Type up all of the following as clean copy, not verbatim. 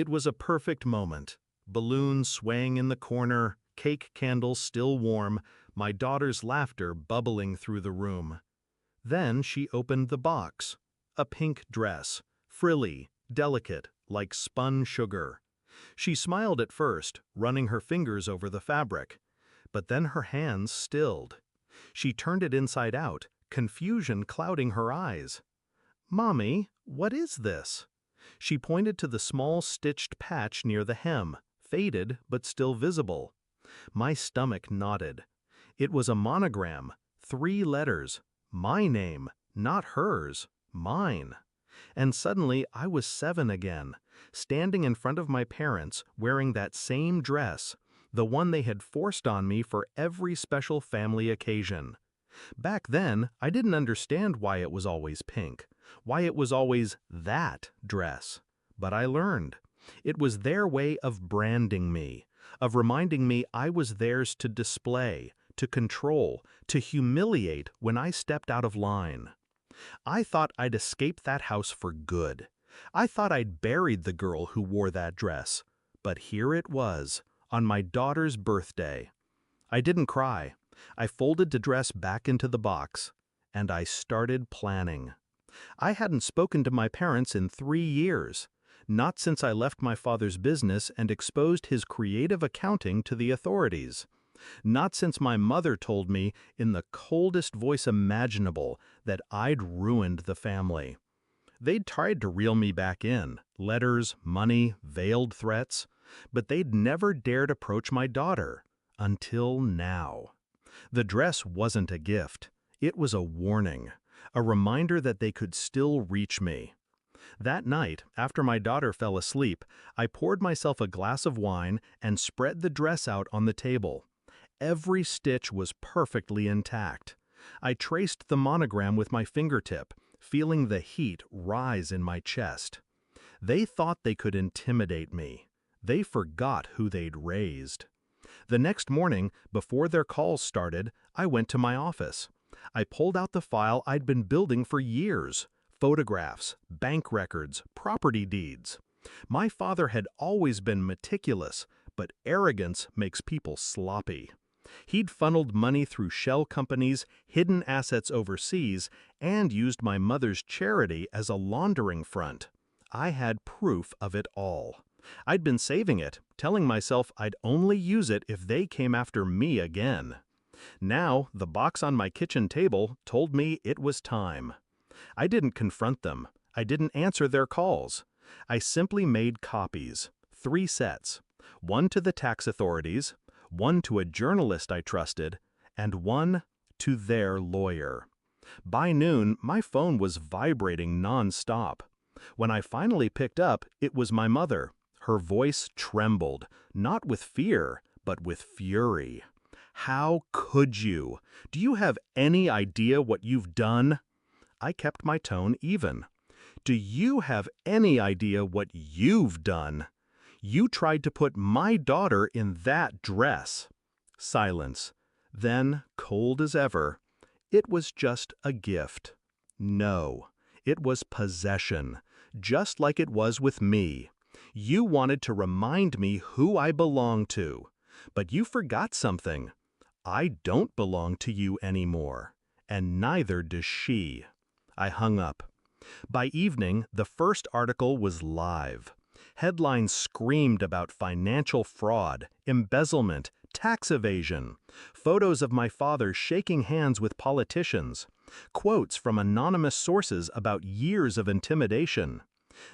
It was a perfect moment. Balloons swaying in the corner, cake candles still warm, my daughter's laughter bubbling through the room. Then she opened the box. A pink dress, frilly, delicate, like spun sugar. She smiled at first, running her fingers over the fabric. But then her hands stilled. She turned it inside out, confusion clouding her eyes. "Mommy, what is this?" She pointed to the small stitched patch near the hem, faded but still visible. My stomach knotted. It was a monogram, 3 letters. My name, not hers, mine. And suddenly I was 7 again, standing in front of my parents wearing that same dress, the one they had forced on me for every special family occasion. Back then, I didn't understand why it was always pink, why it was always that dress. But I learned. It was their way of branding me, of reminding me I was theirs to display, to control, to humiliate when I stepped out of line. I thought I'd escaped that house for good. I thought I'd buried the girl who wore that dress. But here it was, on my daughter's birthday. I didn't cry. I folded the dress back into the box, and I started planning. I hadn't spoken to my parents in 3 years, not since I left my father's business and exposed his creative accounting to the authorities. Not since my mother told me, in the coldest voice imaginable, that I'd ruined the family. They'd tried to reel me back in, letters, money, veiled threats, but they'd never dared approach my daughter. Until now. The dress wasn't a gift. It was a warning, a reminder that they could still reach me. That night, after my daughter fell asleep, I poured myself a glass of wine and spread the dress out on the table. Every stitch was perfectly intact. I traced the monogram with my fingertip, feeling the heat rise in my chest. They thought they could intimidate me. They forgot who they'd raised. The next morning, before their calls started, I went to my office. I pulled out the file I'd been building for years. Photographs, bank records, property deeds. My father had always been meticulous, but arrogance makes people sloppy. He'd funneled money through shell companies, hidden assets overseas, and used my mother's charity as a laundering front. I had proof of it all. I'd been saving it, telling myself I'd only use it if they came after me again. Now, the box on my kitchen table told me it was time. I didn't confront them. I didn't answer their calls. I simply made copies, 3 sets, one to the tax authorities, one to a journalist I trusted, and one to their lawyer. By noon, my phone was vibrating nonstop. When I finally picked up, it was my mother. Her voice trembled, not with fear, but with fury. "How could you? Do you have any idea what you've done?" I kept my tone even. "Do you have any idea what you've done? You tried to put my daughter in that dress." Silence. Then, cold as ever, "It was just a gift." No, it was possession, just like it was with me. You wanted to remind me who I belong to. But you forgot something. I don't belong to you anymore. And neither does she. I hung up. By evening, the first article was live. Headlines screamed about financial fraud, embezzlement, tax evasion. Photos of my father shaking hands with politicians. Quotes from anonymous sources about years of intimidation.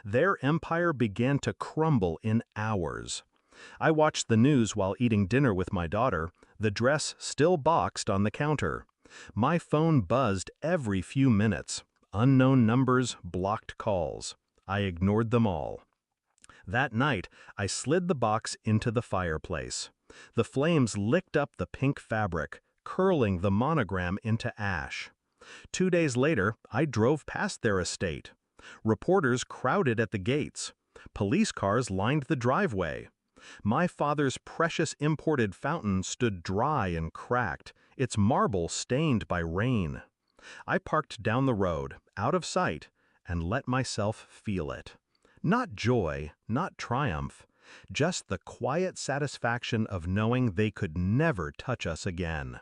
Their empire began to crumble in hours. I watched the news while eating dinner with my daughter, the dress still boxed on the counter. My phone buzzed every few minutes. Unknown numbers, blocked calls. I ignored them all. That night, I slid the box into the fireplace. The flames licked up the pink fabric, curling the monogram into ash. 2 days later, I drove past their estate. Reporters crowded at the gates. Police cars lined the driveway. My father's precious imported fountain stood dry and cracked, its marble stained by rain. I parked down the road, out of sight, and let myself feel it. Not joy, not triumph, just the quiet satisfaction of knowing they could never touch us again.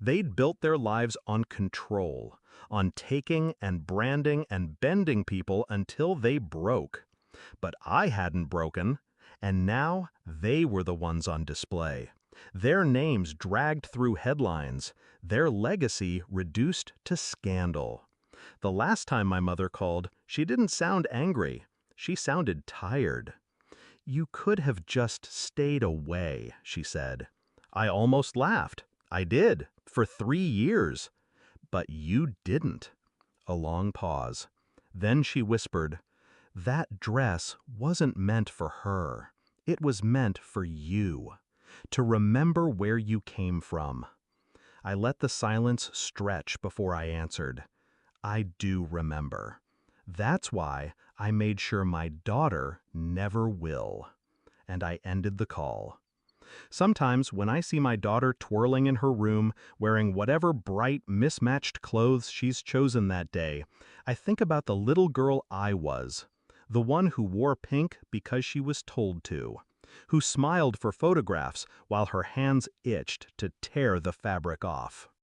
They'd built their lives on control, on taking and branding and bending people until they broke. But I hadn't broken, and now they were the ones on display. Their names dragged through headlines, their legacy reduced to scandal. The last time my mother called, she didn't sound angry. She sounded tired. "You could have just stayed away," she said. I almost laughed. I did, for 3 years. But you didn't. A long pause. Then she whispered, "That dress wasn't meant for her. It was meant for you. To remember where you came from." I let the silence stretch before I answered. I do remember. That's why I made sure my daughter never will. And I ended the call. Sometimes when I see my daughter twirling in her room, wearing whatever bright, mismatched clothes she's chosen that day, I think about the little girl I was, the one who wore pink because she was told to, who smiled for photographs while her hands itched to tear the fabric off.